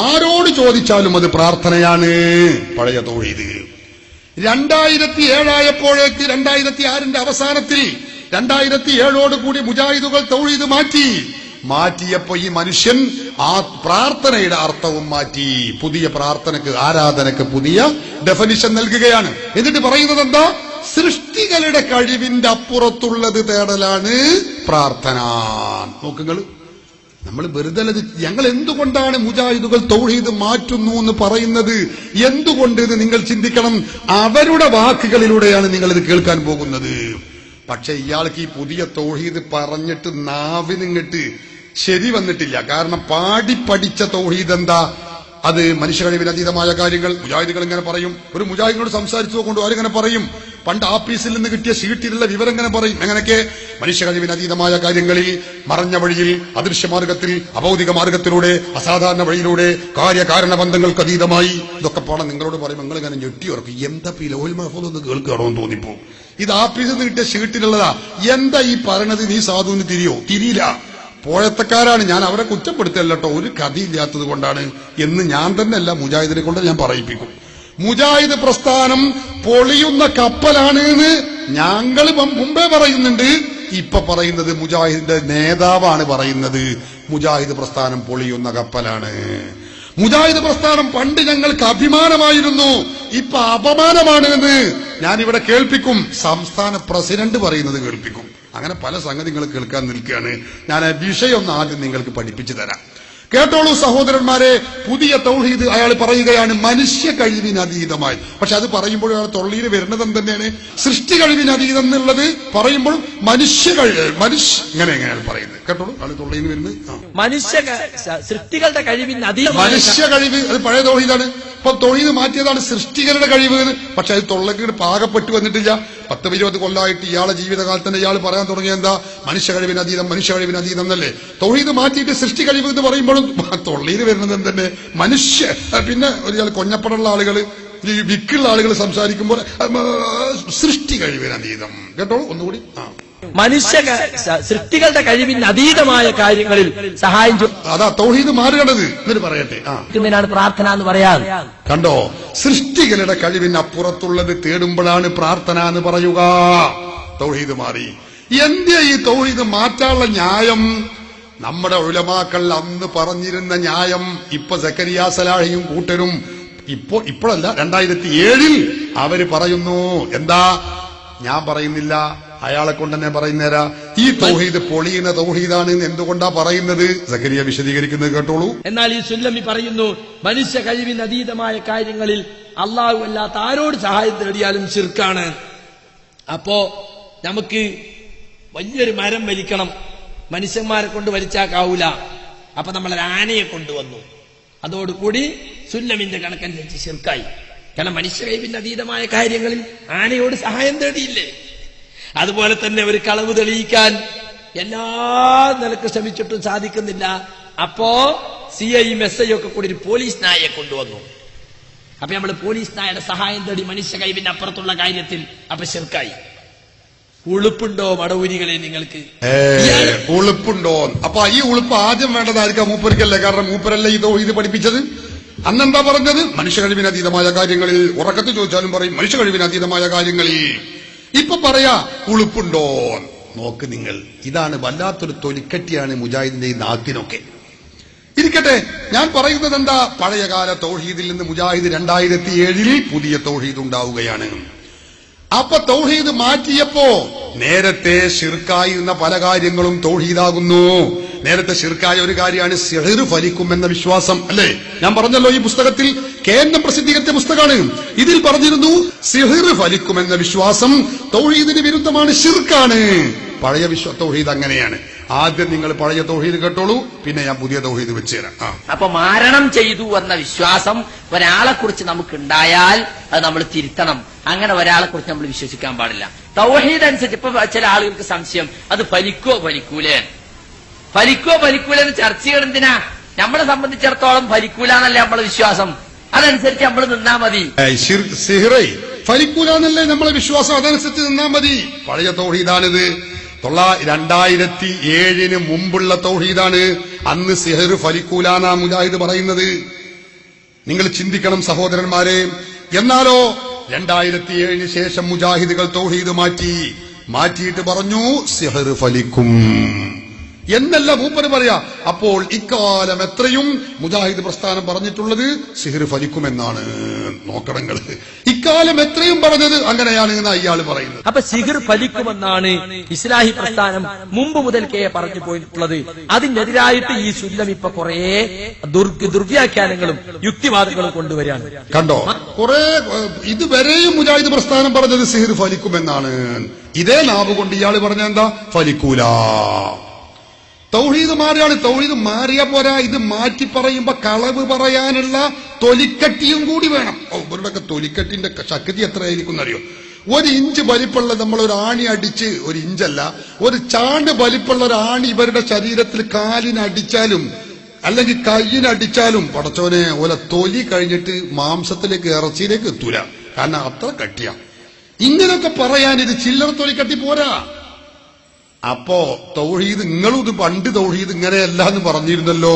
ആരോട് ചോദിച്ചാലും അത് പ്രാർത്ഥനയാണ്. പഴയ തൗഹീദ് 2007 ആയപ്പോഴേക്ക് 2006 അവസാനത്തിൽ 2007 കൂടി മുജാഹിദുകൾ തൗഹീദ് മാറ്റിയപ്പോ ഈ മനുഷ്യൻ ആ പ്രാർത്ഥനയുടെ അർത്ഥവും മാറ്റി. പുതിയ പ്രാർത്ഥനക്ക്, ആരാധനക്ക് പുതിയ ഡെഫിനിഷൻ നൽകുകയാണ്. എന്നിട്ട് പറയുന്നത് എന്താ? സൃഷ്ടികളുടെ കഴിവിന്റെ അപ്പുറത്തുള്ളത് തേടലാണ് പ്രാർത്ഥന. നോക്കുങ്ങൾ, നമ്മൾ വെറുതെ ഞങ്ങൾ എന്തുകൊണ്ടാണ് മുജാഹിദുകൾ തൗഹീദ് മാറ്റുന്നു എന്ന് പറയുന്നത് എന്തുകൊണ്ട് എന്ന് നിങ്ങൾ ചിന്തിക്കണം. അവരുടെ വാക്കുകളിലൂടെയാണ് നിങ്ങൾ ഇത് കേൾക്കാൻ പോകുന്നത്. പക്ഷെ ഇയാൾക്ക് ഈ പുതിയ തൗഹീദ് പറഞ്ഞിട്ട് നാവിനിങ്ങട്ട് ശരി വന്നിട്ടില്ല. കാരണം പഠിച്ച തൗഹീദ് എന്താ? അത് മനുഷ്യ കഴിവിന് അതീതമായ കാര്യങ്ങൾ. മുജാഹിദുകൾ ഇങ്ങനെ പറയും. ഒരു മുജാഹിദിനോട് സംസാരിച്ചു കൊണ്ട് ആരിങ്ങനെ പറയും, പണ്ട് ആഫീസിൽ നിന്ന് കിട്ടിയ ഷീറ്റിലുള്ള വിവരം ഇങ്ങനെ പറയും. അങ്ങനെയൊക്കെ മനുഷ്യ കഴിവിന് അതീതമായ കാര്യങ്ങളിൽ, മറഞ്ഞ വഴിയിൽ, അദൃശ്യമാർഗത്തിൽ, അഭൗതിക മാർഗത്തിലൂടെ, അസാധാരണ വഴിയിലൂടെ, കാര്യകാരണ ബന്ധങ്ങൾക്ക് അതീതമായി, ഇതൊക്കെ പാടാൻ നിങ്ങളോട് പറയും. നിങ്ങൾ ഇങ്ങനെ ഞെട്ടിയോർക്കും. എന്താ ലോഹുൽ മഹ്ഫൂദ് ഒന്ന് കേൾക്കുകയാണോ എന്ന് തോന്നിപ്പോ. ഇത് ആഫീസിൽ നിന്ന് കിട്ടിയ ഷീറ്റിലുള്ളതാ. എന്താ ഈ പറയണത്? നീ സാധുവിന് തിരിയില്ല. പോഴത്തക്കാരാണ്. ഞാൻ അവരെ കുറ്റപ്പെടുത്തല്ലോ, ഒരു കഥയില്ലാത്തത് കൊണ്ടാണ് എന്ന് ഞാൻ തന്നെ അല്ല, മുജാഹിദിനെ കൊണ്ട് ഞാൻ പറയിപ്പിക്കും. മുജാഹിദ് പ്രസ്ഥാനം പൊളിയുന്ന കപ്പലാണ് എന്ന് ഞങ്ങൾ മുമ്പേ പറയുന്നുണ്ട്. ഇപ്പൊ പറയുന്നത് മുജാഹിദിന്റെ നേതാവാണ് പറയുന്നത്. മുജാഹിദ് പ്രസ്ഥാനം പൊളിയുന്ന കപ്പലാണ്. മുജാഹിദ് പ്രസ്ഥാനം പണ്ട് ഞങ്ങൾക്ക് അഭിമാനമായിരുന്നു, ഇപ്പൊ അപമാനമാണ് എന്ന് ഞാനിവിടെ കേൾപ്പിക്കും. സംസ്ഥാന പ്രസിഡന്റ് പറയുന്നത് കേൾപ്പിക്കും. അങ്ങനെ പല സംഗതികൾ കേൾക്കാൻ നിൽക്കുകയാണ്. ഞാൻ ആ വിഷയം ഒന്ന് ആദ്യം നിങ്ങൾക്ക് പഠിപ്പിച്ചു തരാം. കേട്ടോളൂ സഹോദരന്മാരെ. പുതിയ തൗഹീദ് അയാൾ പറയുകയാണ് മനുഷ്യ കഴിവിനതീതമായി. പക്ഷെ അത് പറയുമ്പോൾ അയാൾ തൊള്ളിയിൽ വരുന്നത് എന്തെന്നെയാണ്? സൃഷ്ടി കഴിവിനതീതം എന്നുള്ളത് പറയുമ്പോൾ മനുഷ്യ ഇങ്ങനെ അയാൾ പറയുന്നത്. കേട്ടോളൂ, അയാൾ തൊള്ളിയിൽ വരുന്നത് സൃഷ്ടികളുടെ കഴിവിന് മനുഷ്യ കഴിവ്. അത് പഴയ തൗഹീദാണ്. ഇപ്പൊ തൗഹീദ് മാറ്റിയതാണ് സൃഷ്ടികളുടെ കഴിവ് എന്ന്. പക്ഷെ അത് തൊള്ളക്ക് പാകപ്പെട്ട് വന്നിട്ടില്ല. 10-20 കൊല്ലമായിട്ട് ഇയാളെ ജീവിതകാലത്ത് തന്നെ ഇയാൾ പറയാൻ തുടങ്ങിയ എന്താ? മനുഷ്യ കഴിവിനതീതം, മനുഷ്യ കഴിവിനതീതം എന്നല്ലേ. തൗഹീദ് മാറ്റിയിട്ട് സൃഷ്ടി കഴിവ് എന്ന് പറയുമ്പോഴും തൊള്ളിയിൽ വരുന്നത് എന്തെന്നെ? മനുഷ്യ. പിന്നെ ഒരാൾ കൊഞ്ഞപ്പടുള്ള ആളുകൾ, വിക്കുള്ള ആളുകൾ സംസാരിക്കുമ്പോൾ സൃഷ്ടി കഴിവിനതീതം. കേട്ടോ ഒന്നുകൂടി. സൃഷ്ടികളുടെ കഴിവിന് അതീതമായ കാര്യങ്ങളിൽ സഹായം അതാ തൗഹീദ് മാറുകണത്. എന്നിട്ട് പറയട്ടെ, പ്രാർത്ഥന എന്ന് പറയാം. കണ്ടോ, സൃഷ്ടികളുടെ കഴിവിന് അപ്പുറത്തുള്ളത് തേടുമ്പോഴാണ് പ്രാർത്ഥന എന്ന് പറയുക. തൗഹീദ് മാറി. എന്തേ ഈ തൗഹീദ് മാറ്റാനുള്ള ന്യായം? നമ്മുടെ ഉലമാക്കൾ അന്ന് പറഞ്ഞിരുന്ന ന്യായം ഇപ്പൊ സക്കരിയ സലാഹിയും കൂട്ടരും ഇപ്പോഴല്ല 2007 അവര് പറയുന്നു. എന്താ? ഞാൻ പറയുന്നില്ല, അയാളെ കൊണ്ട് തന്നെ പറയുന്നേരാ. ഈ തൗഹീദ് പൊളിയുന്ന തൗഹീദാണ് എന്ന് എന്തുകൊണ്ടാ പറയുന്നത്? സക്കരിയ വിശദീകരിക്കുന്നത് കേട്ടോളൂ. എന്നാൽ ഈ സുല്ലമി പറയുന്നു മനുഷ്യ കഴിവിന് അതീതമായ കാര്യങ്ങളിൽ അള്ളാഹു അല്ലാത്ത ആരോട് സഹായം തേടിയാലും ശിർക്കാണ്. അപ്പോ നമുക്ക് വലിയൊരു മരം വലിക്കണം, മനുഷ്യന്മാരെ കൊണ്ട് വലിച്ചാക്കാവൂല. അപ്പൊ നമ്മളൊരു ആനയെ കൊണ്ടുവന്നു. അതോടുകൂടി സുല്ലമിന്റെ കണക്കനുസരിച്ച് ശിർക്കായി. കാരണം മനുഷ്യ കഴിവിന്റെ അതീതമായ കാര്യങ്ങളിൽ ആനയോട് സഹായം തേടിയില്ലേ? അതുപോലെ തന്നെ ഒരു കളവ് തെളിയിക്കാൻ എല്ലാ നിലക്ക് ശ്രമിച്ചിട്ടും സാധിക്കുന്നില്ല. അപ്പോ CIയും SI ഒക്കെ കൂടി ഒരു പോലീസ് നായയെ കൊണ്ടുവന്നു. അപ്പൊ നമ്മൾ പോലീസ് നായയുടെ സഹായം തേടി മനുഷ്യ കഴിവിന്റെ അപ്പുറത്തുള്ള കാര്യത്തിൽ. അപ്പൊ ശിർക്കായി. ഉളുപ്പുണ്ടോ മടവൂരികളെ നിങ്ങൾക്ക്? ഉളുപ്പുണ്ടോ? അപ്പൊ ഈ ഉളുപ്പ് ആദ്യം വേണ്ടതായിരിക്കാം മൂപ്പർക്കല്ലേ. കാരണം മൂപ്പരല്ലേ ഈ തൗഹീദ് പഠിപ്പിച്ചത്. അന്നെന്താ പറഞ്ഞത്? മനുഷ്യ കഴിവിനതീതമായ കാര്യങ്ങളിൽ. ഉറക്കത്തിൽ ചോദിച്ചാലും പറയും മനുഷ്യ കഴിവിനതീതമായ കാര്യങ്ങളിൽ. ഇപ്പൊ പറയാ ഉളുപ്പുണ്ടോ? നോക്ക് നിങ്ങൾ, ഇതാണ് വല്ലാത്തൊരു തൊലിക്കട്ടിയാണ് മുജാഹിദിന്റെ ഈ നാക്കിനൊക്കെ. ഇരിക്കട്ടെ, ഞാൻ പറയുന്നത് എന്താ? പഴയകാല തൗഹീദിൽ നിന്ന് മുജാഹിദ് 2007 പുതിയ തൗഹീദ് ഉണ്ടാവുകയാണ്. അപ്പൊ തൗഹീദ് മാറ്റിയപ്പോ നേരത്തെ ശിർക്കായിരുന്ന പല കാര്യങ്ങളും തൗഹീദാകുന്നു. നേരത്തെ ശിർക്കായ ഒരു കാര്യമാണ് സിഹ്ർ ഫലിക്കും എന്ന വിശ്വാസം, അല്ലേ? ഞാൻ പറഞ്ഞല്ലോ, ഈ പുസ്തകത്തിൽ കേന്ദ്രം പ്രസിദ്ധീകരിച്ച പുസ്തകമാണ്. ഇതിൽ പറഞ്ഞിരുന്നു സിഹ്ർ ഫലിക്കുമെന്ന വിശ്വാസം തൗഹീദിന് വിരുദ്ധമാണ്, ശിർക്കാണ്. പഴയ തൗഹീദ് അങ്ങനെയാണ്. ആദ്യം നിങ്ങൾ പഴയ തൗഹീദ് കേട്ടോളൂ, പിന്നെ ഞാൻ പുതിയ തൗഹീദ് വെച്ചുതരാം. അപ്പൊ മാരണം ചെയ്തു എന്ന വിശ്വാസം ഒരാളെ കുറിച്ച് നമുക്കുണ്ടായാൽ അത് നമ്മൾ തിരുത്തണം. അങ്ങനെ ഒരാളെ കുറിച്ച് നമ്മൾ വിശ്വസിക്കാൻ പാടില്ല. തൗഹീദ് അനുസരിച്ച് ഇപ്പൊ ചില ആളുകൾക്ക് സംശയം, അത് ഫലിക്കോ ഫലിക്കൂലെന്ന് ചർച്ച ചെയ്യണം. എന്തിനാ? നമ്മളെ സംബന്ധിച്ചിടത്തോളം ഫലിക്കൂല എന്നല്ലേ നമ്മളെ വിശ്വാസം. അതനുസരിച്ച് നമ്മൾ നിന്നാ മതി. ഫലിക്കൂല എന്നല്ലേ നമ്മളെ വിശ്വാസം, അതനുസരിച്ച് നിന്നാ മതി. പഴയ തൗഹീദാണിത്. 2007 മുമ്പുള്ള തൗഹീദാണ്. അന്ന് സിഹർ ഫലിക്കൂലാന്നാ മുജാഹിദ് പറയുന്നത്. നിങ്ങൾ ചിന്തിക്കണം സഹോദരന്മാരെ. എന്നാലോ 2007 ശേഷം മുജാഹിദുകൾ തൗഹീദ് മാറ്റിയിട്ട് പറഞ്ഞു സിഹർ ഫലിക്കും എന്നല്ല മൂപ്പര് പറയാ. അപ്പോൾ ഇക്കാലം എത്രയും മുജാഹിദ് പ്രസ്ഥാനം പറഞ്ഞിട്ടുള്ളത് സിഹർ ഫലിക്കുമെന്നാണ്. നോക്കണങ്ങൾ, ഇക്കാലം എത്രയും പറഞ്ഞത് അങ്ങനെയാണ് എന്ന് അയാൾ പറയുന്നത്. അപ്പൊ സിഹർ ഫലിക്കുമെന്നാണ് ഇസ്ലാഹി പ്രസ്ഥാനം മുമ്പ് മുതൽക്കേ പറഞ്ഞു പോയിട്ടുള്ളത്. അതിനെതിരായിട്ട് ഈ സുല്ലം ഇപ്പൊ കുറെ ദുർവ്യാഖ്യാനങ്ങളും യുക്തിവാദങ്ങളും കൊണ്ടുവരികയാണ്. കണ്ടോ, കുറെ ഇതുവരെയും മുജാഹിദ് പ്രസ്ഥാനം പറഞ്ഞത് സിഹർ ഫലിക്കുമെന്നാണ്. ഇതേ നാവ് കൊണ്ട് ഇയാൾ പറഞ്ഞ എന്താ? ഫലിക്കൂല. തൗഹീദ് മാറിയാണ്. തൗഹീദ് മാറിയ പോരാ, ഇത് മാറ്റി പറയുമ്പോ കളവ് പറയാനുള്ള തൊലിക്കട്ടിയും കൂടി വേണം. ഇവരുടെയൊക്കെ തൊലിക്കട്ടിന്റെ ശക്തി എത്രയായിരിക്കും എന്നറിയോ? 1 ഇഞ്ച് വലിപ്പുള്ള നമ്മളൊരു ആണി അടിച്ച്, 1 ഇഞ്ചല്ല, ഒരു ചാണ്ട് വലിപ്പുള്ള ഒരു ആണി ഇവരുടെ ശരീരത്തിൽ കാലിനടിച്ചാലും അല്ലെങ്കിൽ കയ്യിനടിച്ചാലും പടച്ചോനെ ഓല തൊലി കഴിഞ്ഞിട്ട് മാംസത്തിലേക്ക് ഇറച്ചിയിലേക്ക് എത്തൂല. കാരണം അത്ര കട്ടിയാ. ഇങ്ങനൊക്കെ പറയാൻ ഇത് ചില്ലറ തൊലിക്കട്ടി പോരാ. അപ്പോ തൗഹീദ്, നിങ്ങളും ഇത് പണ്ട് തൗഹീദ് ഇങ്ങനെയല്ല എന്ന് പറഞ്ഞിരുന്നല്ലോ.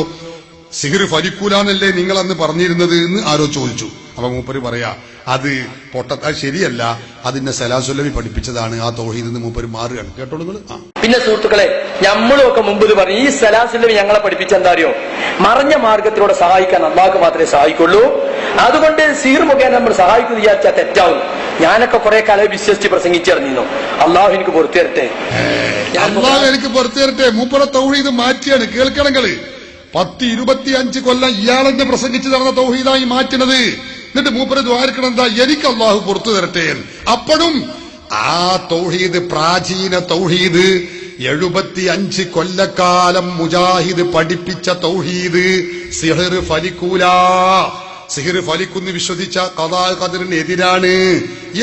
സിഹിർ ഫലിക്കൂലെന്നല്ലേ നിങ്ങൾ അന്ന് പറഞ്ഞിരുന്നത് എന്ന് ആരോ ചോദിച്ചു. അപ്പൊ മൂപ്പര് പറയാ അത് അത് ശരിയല്ല, അതിന്റെ സലാസുല്ലമി പഠിപ്പിച്ചതാണ്, ആ തൗഹീദ് എന്ന് മൂപ്പര് മാറുകയാണ്. കേട്ടോ നിങ്ങൾ. പിന്നെ സുഹൃത്തുക്കളെ, നമ്മളും ഒക്കെ മുമ്പ് പറഞ്ഞു ഈ സലാസുല്ലമി ഞങ്ങളെ പഠിപ്പിച്ച എന്താ അറിയോ, മറഞ്ഞ മാർഗത്തിലൂടെ സഹായിക്കാൻ അള്ളാഹ് മാത്രമേ സഹായിക്കുള്ളൂ. അതുകൊണ്ട് സിഹിർ മുഖേന നമ്മൾ സഹായിക്കുന്നു വിചാരിച്ചാൽ തെറ്റാവും. ഞാനൊക്കെ കുറെ കാലം വിശ്വസിച്ച് പ്രസംഗിച്ചിറങ്ങിയിരുന്നു. അള്ളാഹു എനിക്ക് പുറത്തു തരട്ടെ, അള്ളാഹു എനിക്ക് പുറത്തു തരട്ടെ. മൂപ്പര തൗഹീദ് മാറ്റിയാണ്. കേൾക്കണങ്ങള് 10-25 കൊല്ലം ഇയാളെന്നെ പ്രസംഗിച്ച് നടന്ന തൗഹീദായി മാറ്റുന്നത്. എന്നിട്ട് മൂപ്പര് ദ്വാരക്കണം എന്താ, എനിക്ക് അള്ളാഹു പുറത്തു തരട്ടെ. അപ്പോഴും ആ തൗഹീദ്, പ്രാചീന തൗഹീദ്, 75 കൊല്ലക്കാലം മുജാഹിദ് പഠിപ്പിച്ച തൗഹീദ്, സിഹിർ ഫലിക്കൂല, സിഹിർ ഫലിക്കുന്ന് വിശ്വസിച്ച ഖദാ ഖദറിന് എതിരാണ്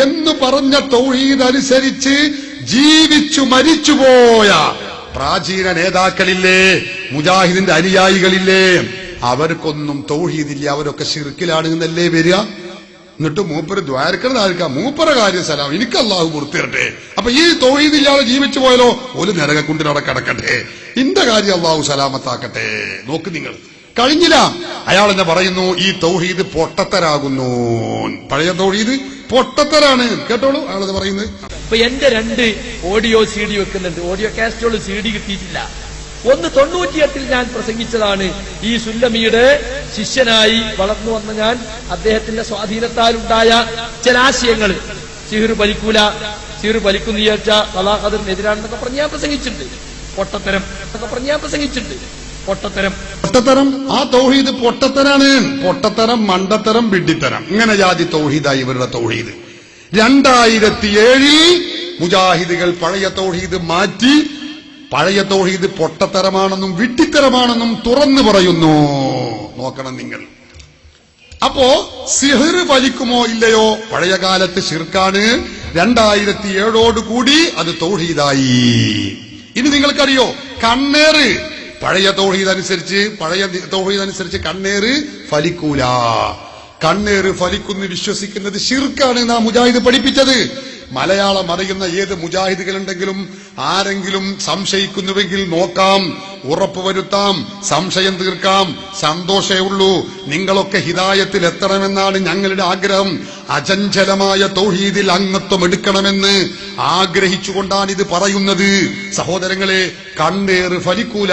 എന്ന് പറഞ്ഞ തൗഹീദ് അനുസരിച്ച് ജീവിച്ചു മരിച്ചുപോയ പ്രാചീന നേതാക്കളില്ലേ, മുജാഹിദിന്റെ അനുയായികളില്ലേ, അവർക്കൊന്നും തൗഹീദില്ല, അവരൊക്കെ ശിർക്കിലാണ് എന്നല്ലേ വരിക. എന്നിട്ട് മൂപ്പര് ദ്വാരക്കണ മൂപ്പര കാര്യം സലാം, എനിക്ക് അള്ളാഹു പുറത്തു തരട്ടെ. അപ്പൊ ഈ തൗഹീദില്ലാതെ ജീവിച്ചു പോയാലോ ഒരു നരകക്കുണ്ടിനവിടെ കിടക്കട്ടെ, ഇന്റെ കാര്യം അള്ളാഹു സലാമത്താക്കട്ടെ. നോക്ക് നിങ്ങൾ, കഴിഞ്ഞില്ല. അയാൾ എന്നെ പറയുന്നു ഈ തൗഹീദ് പൊട്ടത്തരാകുന്നു, പഴയ തൗഹീദ് പൊട്ടത്തരാണ്. കേട്ടോളൂ അയാളത് പറയുന്നത്. ഇപ്പൊ എന്റെ 2 ഓഡിയോ CD വെക്കുന്നുണ്ട്. ഓഡിയോ കാസ്റ്റോള് CD കിട്ടിയിട്ടില്ല. ഒന്ന് 98 ഞാൻ പ്രസംഗിച്ചതാണ്. ഈ സുല്ലമിയുടെ ശിഷ്യനായി വളർന്നു വന്ന ഞാൻ, അദ്ദേഹത്തിന്റെ സ്വാധീനത്താലുണ്ടായ ചില ആശയങ്ങൾ, സിഹിർ ഫലിക്കൂല, സിഹിർ ഫലിക്കുന്നു വിചാരിച്ച ഖദാ ഖദറിനെതിരാണെന്നൊക്കെ പറഞ്ഞ് ഞാൻ പ്രസംഗിച്ചിട്ടുണ്ട്. പൊട്ടത്തരം എന്നൊക്കെ പറഞ്ഞ് ഞാൻ പ്രസംഗിച്ചിട്ടുണ്ട്. പൊട്ടത്തരം ആ തൗഹീദ് പൊട്ടത്തരാണ്. പൊട്ടത്തരം, മണ്ടത്തരം, വിഡ്ഢിത്തരം, ഇങ്ങനെ ജാതി തൗഹീദായി ഇവരുടെ തൗഹീദ്. 2007 മുജാഹിദുകൾ പഴയ തൗഹീദ് മാറ്റി പഴയ തൗഹീദ് പൊട്ടത്തരമാണെന്നും വിഡ്ഢിത്തരമാണെന്നും തുറന്നു പറയുന്നു. നോക്കണം നിങ്ങൾ. അപ്പോ സിഹിർ ഫലിക്കുമോ ഇല്ലയോ, പഴയ കാലത്ത് ശിർക്കാണ്, 2007 അത് തൗഹീദായി. ഇനി നിങ്ങൾക്കറിയോ, കണ്ണേറ് പഴയ തൗഹീദ് അനുസരിച്ച് കണ്ണേറ് ഫലിക്കൂല. കണ്ണേറ് ഫലിക്കുന്നു വിശ്വസിക്കുന്നത് ശിർക്കാണ് നാം മുജാഹിദ് പഠിപ്പിച്ചത്. മലയാളം അറിയുന്ന ഏത് മുജാഹിദുകളുണ്ടെങ്കിലും ആരെങ്കിലും സംശയിക്കുന്നുവെങ്കിൽ നോക്കാം, ഉറപ്പുവരുത്താം, സംശയം തീർക്കാം. സന്തോഷേ ഉള്ളൂ. നിങ്ങളൊക്കെ ഹിദായത്തിൽ എത്തണമെന്നാണ് ഞങ്ങളുടെ ആഗ്രഹം. അചഞ്ചലമായ തൗഹീദിൽ അംഗത്വം എടുക്കണമെന്ന് ആഗ്രഹിച്ചുകൊണ്ടാണ് ഇത് പറയുന്നത്. സഹോദരങ്ങളെ, കണ്ണേറ് ഫലിക്കൂല.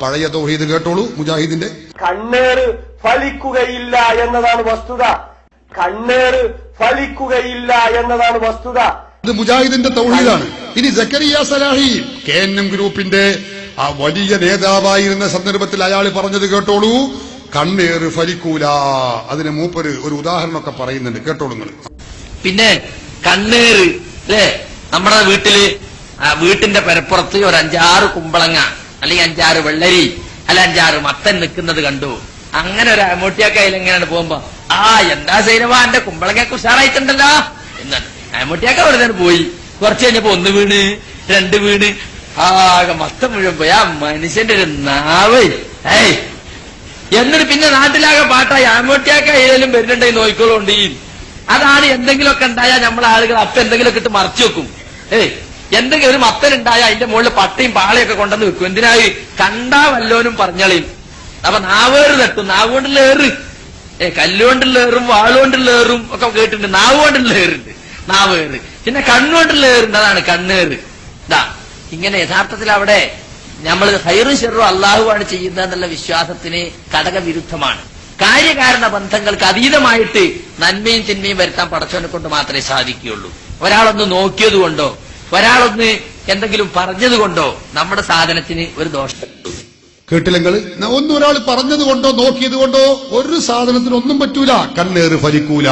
പഴയ തൗഹീദ് കേട്ടോളൂ, മുജാഹിദിന്റെ. കണ്ണേറ് ഫലിക്കുകയില്ല എന്നതാണ് വസ്തുത. കണ്ണേറ് ഫലിക്കുകയില്ല എന്നതാണ് വസ്തുത. ഇത് മുജാഹിദിന്റെ തൗഹീദാണ്. ഇനി സക്കരിയ സലാഹി KNM ഗ്രൂപ്പിന്റെ ആ വലിയ നേതാവായിരുന്ന സന്ദർഭത്തിൽ അയാൾ പറഞ്ഞത് കേട്ടോളൂ, കണ്ണേറ് ഫലിക്കൂല. അതിന് മൂപ്പര് ഒരു ഉദാഹരണമൊക്കെ പറയുന്നുണ്ട്, കേട്ടോളൂ നിങ്ങൾ. പിന്നെ കണ്ണേറ് അല്ലേ, നമ്മുടെ വീട്ടിന്റെ പെരപ്പുറത്ത് ഒരു 5-6 കുമ്പളങ്ങ അല്ലെങ്കിൽ 5-6 വെള്ളരി അല്ല 5-6 മത്തൻ നിൽക്കുന്നത് കണ്ടു. അങ്ങനെ ഒരു അമോട്ടിയാക്കയിൽ എങ്ങനെയാണ് പോകുമ്പോ, എന്താ സൈനവാ എന്റെ കുമ്പളങ്ങയൊക്കെ ഉഷാറായിട്ടുണ്ടല്ലോ എന്നാണ് അമോട്ടിയാക്ക വെറുതെ പോയി. കുറച്ച് കഴിഞ്ഞപ്പോ 1 വീണ് 2 വീണ് ആകെ മത്തം മുഴുവൻ പോയി. ആ മനുഷ്യന്റെ ഒരു നാവ് എന്നിട്ട് പിന്നെ നാട്ടിലാകെ പാട്ടായി. അമോട്ടിയാക്ക ഏതെങ്കിലും വരുന്നുണ്ടെങ്കിൽ നോക്കിക്കോളുണ്ട്. അതാണ് എന്തെങ്കിലുമൊക്കെ ഉണ്ടായാൽ നമ്മളെ ആളുകൾ അപ്പൊ എന്തെങ്കിലുമൊക്കെ ഇട്ട് മറച്ചു വെക്കും. എന്തെങ്കിലും ഒരു മത്തനുണ്ടായാൽ അതിന്റെ മുകളിൽ പട്ടയും പാളയൊക്കെ കൊണ്ടുവന്ന് വെക്കും. എന്തിനായി? കണ്ടാ വല്ലോനും പറഞ്ഞളയും. അപ്പൊ നാവേറ് തട്ടും. നാവ് കൊണ്ടുള്ള ഏറ്, കല്ലുകൊണ്ടുള്ള ഏറും വാളുകൊണ്ടുള്ള ഏറും ഒക്കെ കേട്ടിട്ടുണ്ട്. നാവ് കൊണ്ടുള്ള ഏറുണ്ട്, നാവേറ്. പിന്നെ കണ്ണുകൊണ്ടുള്ള ഏറുണ്ട്, അതാണ് കണ്ണേറ്. ഇങ്ങനെ യഥാർത്ഥത്തിൽ അവിടെ നമ്മൾ ഹൈറും ഷെറും അള്ളാഹുവാണ് ചെയ്യുന്നതെന്നുള്ള വിശ്വാസത്തിന് ഘടകവിരുദ്ധമാണ്. കാര്യകാരണ ബന്ധങ്ങൾക്ക് അതീതമായിട്ട് നന്മയും തിന്മയും വരുത്താൻ പടച്ചവനെ കൊണ്ട് മാത്രമേ സാധിക്കുകയുള്ളൂ. ഒരാളൊന്ന് നോക്കിയത് കൊണ്ടോ ഒരാളൊന്ന് എന്തെങ്കിലും പറഞ്ഞത് കൊണ്ടോ നമ്മുടെ സാധനത്തിന് ഒരു ദോഷം കേട്ടില്ലെങ്കിൽ ഒരാൾ പറഞ്ഞത് കൊണ്ടോ നോക്കിയത് കൊണ്ടോ ഒരു സാധനത്തിനൊന്നും പറ്റൂല. കണ്ണേറ് ഫലിക്കൂല.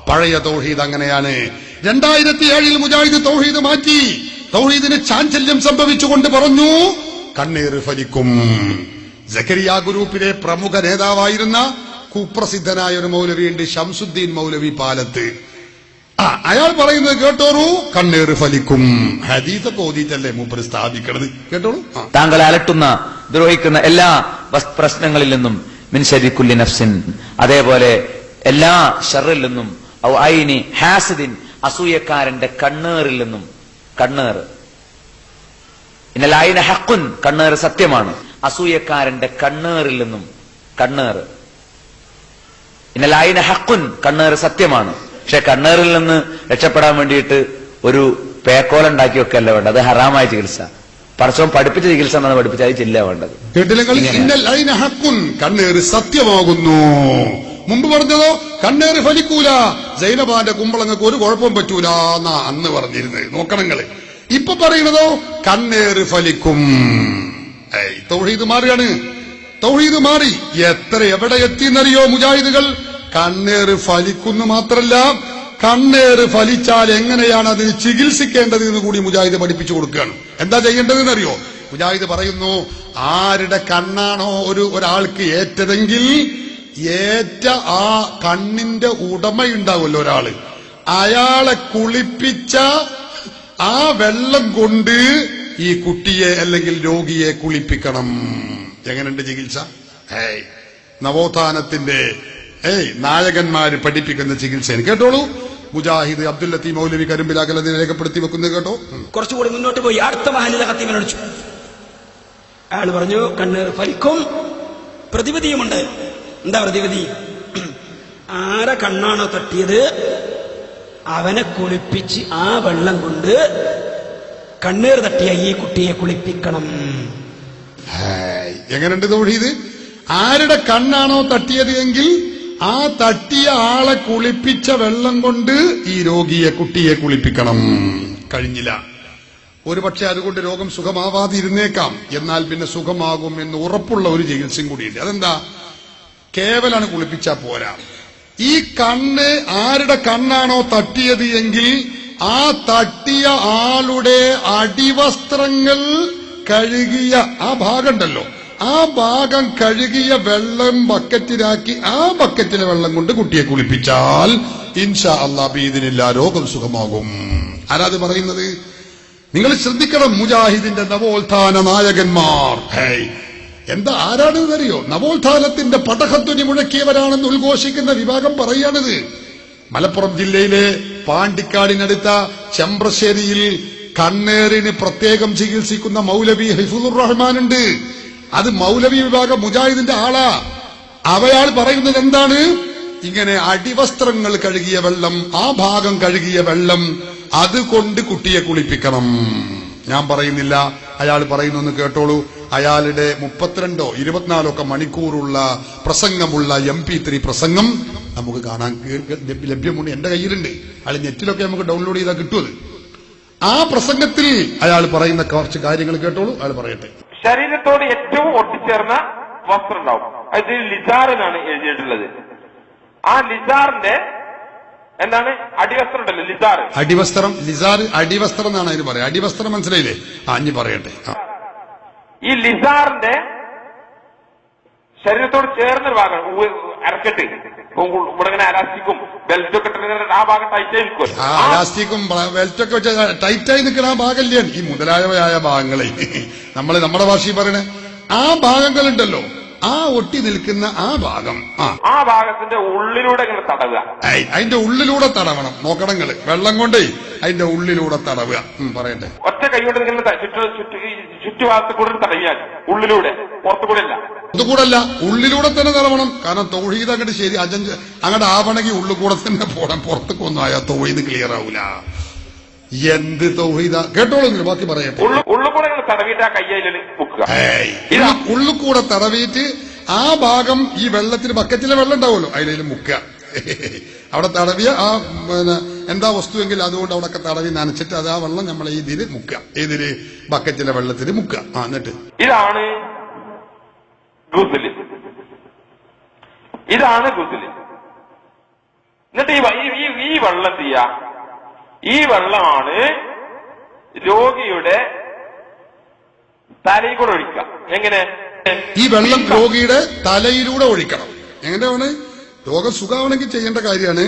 പഴയ തൗഹീദ് അങ്ങനെയാണ്. 2007 മുജാഹിദ് തൗഹീദ് മാറ്റി. തൗഹീദിന് ചാഞ്ചല്യം സംഭവിച്ചുകൊണ്ട് പറഞ്ഞു കണ്ണേറ് ഫലിക്കും. സക്കരിയ ഗ്രൂപ്പിലെ പ്രമുഖ നേതാവായിരുന്ന കുപ്രസിദ്ധനായ ഒരു മൗലവിയുണ്ട്, ശംസുദ്ദീൻ മൗലവി പാലത്ത്. അയാൾ പറയുന്നത് കേട്ടോളൂ, കണ്ണേറ് ഫലിക്കും. ഹദീസൊക്കെ ഓതിയിട്ടല്ലേ മൂപ്പര് സ്ഥാപിക്കണത്, കേട്ടോളൂ. താങ്കളെ അലട്ടുന്ന ദ്രോഹിക്കുന്ന എല്ലാ പ്രശ്നങ്ങളിൽ നിന്നും മിൻ ശർരി കുല്ലി നഫ്സിൻ, അതേപോലെ എല്ലാ ഷർറിൽ നിന്നും, ഔ ഐനി ഹാസിദിൻ, അസൂയക്കാരന്റെ കണ്ണേറിൽ നിന്നും. കണ്ണേറ് ഇന്നൽ ഐന ഹഖുൻ, കണ്ണേറ് സത്യമാണ്. അസൂയക്കാരന്റെ കണ്ണേറിൽ നിന്നും. കണ്ണേറ് ഇന്നലായിന ഹക്കുൻ, കണ്ണേറ് സത്യമാണ്. പക്ഷെ കണ്ണേറിൽ നിന്ന് രക്ഷപ്പെടാൻ വേണ്ടിയിട്ട് ഒരു പേക്കോലുണ്ടാക്കിയൊക്കെ അല്ല വേണ്ടത്. അത് ഹറാമായ ചികിത്സ. പടച്ചോൻ പഠിപ്പിച്ച ചികിത്സ എന്നാണ് പഠിപ്പിച്ച അത് ചില്ല വേണ്ടത്. കണ്ണേറ് സത്യമാകുന്നു. മുമ്പ് പറഞ്ഞതോ കണ്ണേറ് ഫലിക്കൂല, സൈനബാന്റെ കുമ്പളങ്ങൾക്ക് ഒരു കുഴപ്പവും പറ്റൂല എന്നാ അന്ന് പറഞ്ഞിരുന്നത്. നോക്കണങ്ങള്. ഇപ്പൊ പറയുന്നതോ കണ്ണേറ് ഫലിക്കും. തൗഹീദ് മാറിയാണ്. തൗഹീദ് മാറി. എവിടെ എത്തിയെന്നറിയോ മുജാഹിദുകൾ? കണ്ണേറ് ഫലിക്കുന്നു മാത്രല്ല, കണ്ണേറ് ഫലിച്ചാൽ എങ്ങനെയാണ് അതിന് ചികിത്സിക്കേണ്ടത് എന്ന് കൂടി മുജാഹിദ് പഠിപ്പിച്ചു കൊടുക്കുകയാണ്. എന്താ ചെയ്യേണ്ടതെന്നറിയോ? മുജാഹിദ് പറയുന്നു, ആരുടെ കണ്ണാണോ ഒരാൾക്ക് ഏറ്റതെങ്കിൽ ഏറ്റ ആ കണ്ണിന്റെ ഉടമയുണ്ടാവുമല്ലോ ഒരാള്, അയാളെ കുളിപ്പിച്ച ആ വെള്ളം കൊണ്ട് ഈ കുട്ടിയെ അല്ലെങ്കിൽ രോഗിയെ കുളിപ്പിക്കണം. എങ്ങനെയുണ്ട് ചികിത്സ? നവോത്ഥാനത്തിന്റെ നായകന്മാര് പഠിപ്പിക്കുന്ന ചികിത്സ. കേട്ടോളൂ, മുജാഹിദ് അബ്ദുൽ ലത്തീഫ് മൗലവി കരിമ്പിലാക്കൽ അതിനെ രേഖപ്പെടുത്തി വെക്കുന്നത് കേട്ടോ. കുറച്ചുകൂടി മുന്നോട്ട് പോയി അടുത്ത മഹലിലെ ഖത്തീബിനെ വിളിച്ചു. അയാൾ പറഞ്ഞു കണ്ണേർ ഫലിക്കും, പ്രതിവിധിയുമുണ്ട്. എന്താ പ്രതിവിധി? ആരെ കണ്ണാണോ തട്ടിയത് അവനെ കുളിപ്പിച്ച് ആ വെള്ളം കൊണ്ട് കണ്ണീർ തട്ടിയ ഈ കുട്ടിയെ കുളിപ്പിക്കണം. എങ്ങനെയുണ്ട് തൗഹീദ്? ആരുടെ കണ്ണാണോ തട്ടിയത് എങ്കിൽ ആ തട്ടിയ ആളെ കുളിപ്പിച്ച വെള്ളം കൊണ്ട് ഈ രോഗിയെ കുട്ടിയെ കുളിപ്പിക്കണം. കഴിഞ്ഞില്ല. ഒരുപക്ഷെ അതുകൊണ്ട് രോഗം സുഖമാവാതിരുന്നേക്കാം. എന്നാൽ പിന്നെ സുഖമാകും എന്ന് ഉറപ്പുള്ള ഒരു ചികിത്സയും കൂടിയുണ്ട്. അതെന്താ? കേവലാണ് കുളിപ്പിച്ചാ പോരാ. ഈ കണ്ണ് ആരുടെ കണ്ണാണോ തട്ടിയത് എങ്കിൽ ആ തട്ടിയ ആളുടെ അടിവസ്ത്രങ്ങൾ കഴുകിയ ആ ഭാഗമുണ്ടല്ലോ, ആ ഭാഗം കഴുകിയ വെള്ളം ബക്കറ്റിലാക്കി ആ ബക്കറ്റിലെ വെള്ളം കൊണ്ട് കുട്ടിയെ കുളിപ്പിച്ചാൽ ഇൻഷാ അല്ലാഹ് ബിഇദ്നില്ലാ രോഗം സുഖമാകും. ആരാത് പറയുന്നത്? നിങ്ങൾ ശ്രദ്ധിക്കണം. മുജാഹിദിന്റെ നവോത്ഥാന നായകന്മാർ എന്താ ആരാണെന്നറിയോ? നവോത്ഥാനത്തിന്റെ പടഹധ്വനി മുഴക്കിയവരാണെന്ന് ഉദ്ഘോഷിക്കുന്ന വിഭാഗം പറയാണിത്. മലപ്പുറം ജില്ലയിലെ പാണ്ടിക്കാടിനടുത്ത ചെമ്പ്രശ്ശേരിയിൽ കണ്ണേറിന് പ്രത്യേകം ചികിത്സിക്കുന്ന മൗലവി ഹിഫ്ളുർ റഹ്മാൻ ഉണ്ട്. അത് മൗലവി വിഭാഗം മുജാഹിദിന്റെ ആളാ. അവയാൾ പറയുന്നത് എന്താണ്? ഇങ്ങനെ അടിവസ്ത്രങ്ങൾ കഴുകിയ വെള്ളം, ആ ഭാഗം കഴുകിയ വെള്ളം അതുകൊണ്ട് കുട്ടിയെ കുളിപ്പിക്കണം. ഞാൻ പറയുന്നില്ല, അയാൾ പറയുന്നൊന്ന് കേട്ടോളൂ. അയാളുടെ 32 or 24 മണിക്കൂറുള്ള പ്രസംഗമുള്ള MP3 പ്രസംഗം നമുക്ക് കാണാൻ ലഭ്യമുണ്ട്. എന്റെ കയ്യിലുണ്ട്. അയാൾ നെറ്റിലൊക്കെ നമുക്ക് ഡൗൺലോഡ് ചെയ്താൽ കിട്ടുമത്. ആ പ്രസംഗത്തിൽ അയാൾ പറയുന്ന കുറച്ച് കാര്യങ്ങൾ കേട്ടോളൂ. അയാൾ പറയട്ടെ. ശരീരത്തോട് ഏറ്റവും ഒട്ടിച്ചേർന്ന വസ്ത്രം ഉണ്ടാവും. അത് ലിസാറിനാണ് എഴുതിയിട്ടുള്ളത്. ആ ലിസാറിന്റെ എന്താണ് അടിവസ്ത്രം ഉണ്ടല്ലോ, ലിസാർ. അടിവസ്ത്രം, ലിസാർ, അടിവസ്ത്രം എന്നാണ് അതിന് പറയാം. അടിവസ്ത്രം മനസ്സിലായില്ലേ? അഞ്ഞ് പറയട്ടെ. ഈ ലിസാറിന്റെ ശരീരത്തോട് ചേർന്നൊരു ഭാഗം അരക്കെട്ട് ഇവിടെ ഇങ്ങനെ അലാസ്റ്റിക്കും ബെൽറ്റൊക്കെ ആ ഭാഗം ടൈറ്റായി നിൽക്കും. ആ അലാസ്റ്റിക്കും ബെൽറ്റൊക്കെ വെച്ച ടൈറ്റായി നിൽക്കുന്ന ആ ഭാഗമല്ലേ ഈ മുതലായവയായ ഭാഗങ്ങളെ നമ്മുടെ ഭാഷയിൽ പറയണേ. ആ ഭാഗങ്ങളുണ്ടല്ലോ, ആ ഒട്ടി നിൽക്കുന്ന ആ ഭാഗം, ആ ഭാഗത്തിന്റെ ഉള്ളിലൂടെ ഇങ്ങനെ തടവുക. അതിന്റെ ഉള്ളിലൂടെ തടവണം. നോക്കണങ്ങള് വെള്ളം കൊണ്ടേ അതിന്റെ ഉള്ളിലൂടെ തടവുക. പറയട്ടെ. ഒറ്റ കൈകൊണ്ട് നിങ്ങൾ ചുറ്റുഭാഗത്ത് കൂടെ തടയാൻ, ഉള്ളിലൂടെ, പുറത്തുകൂടെ അല്ല. പുറത്തുകൂടല്ല, ഉള്ളിലൂടെ തന്നെ തടവണം. കാരണം തൗഹീദ് അങ്ങോട്ട് ശരി അങ്ങോട്ട് ആവണമെങ്കിൽ ഉള്ളിൽ കൂടെ തന്നെ പോകണം. പുറത്തേക്കൊന്നും ആയാൽ തൗഹീദ് ക്ലിയർ ആവൂല. എന്ത് തൗഹീദ? കേട്ടോളൂ, ബാക്കി പറയട്ടെ. ഉള്ളുകൂടെ തടവിയിട്ട് ആ കയ്യിൽ മുക്കുക. ഉള്ളുകൂടെ തടവിയിട്ട് ആ ഭാഗം ഈ വെള്ളത്തിന് ബക്കറ്റിലെ വെള്ളം ഉണ്ടാവുമല്ലോ അതിലും മുക്കുക. അവിടെ തടവിയ ആ എന്താ വസ്തുവെങ്കിൽ അതുകൊണ്ട് അവിടെയൊക്കെ തടവി നനച്ചിട്ട് അത് ആ വെള്ളം നമ്മളെ ഇതില് മുക്കുക. ഏതില്? ബക്കറ്റിലെ വെള്ളത്തിൽ മുക്കുക. എന്നിട്ട് ഇതാണ് ഗുസ്ല്. ഇതാണ് ഗുസ്ല്. എന്നിട്ട് ഈ വെള്ളം ചെയ്യാ, ഈ വെള്ളമാണ് രോഗിയുടെ തലയിൽ കൂടെ ഒഴിക്കുക. എങ്ങനെ? ഈ വെള്ളം രോഗിയുടെ തലയിലൂടെ ഒഴിക്കണം. എങ്ങനെയാണ്? രോഗം സുഖമാണെങ്കിൽ ചെയ്യേണ്ട കാര്യമാണ്.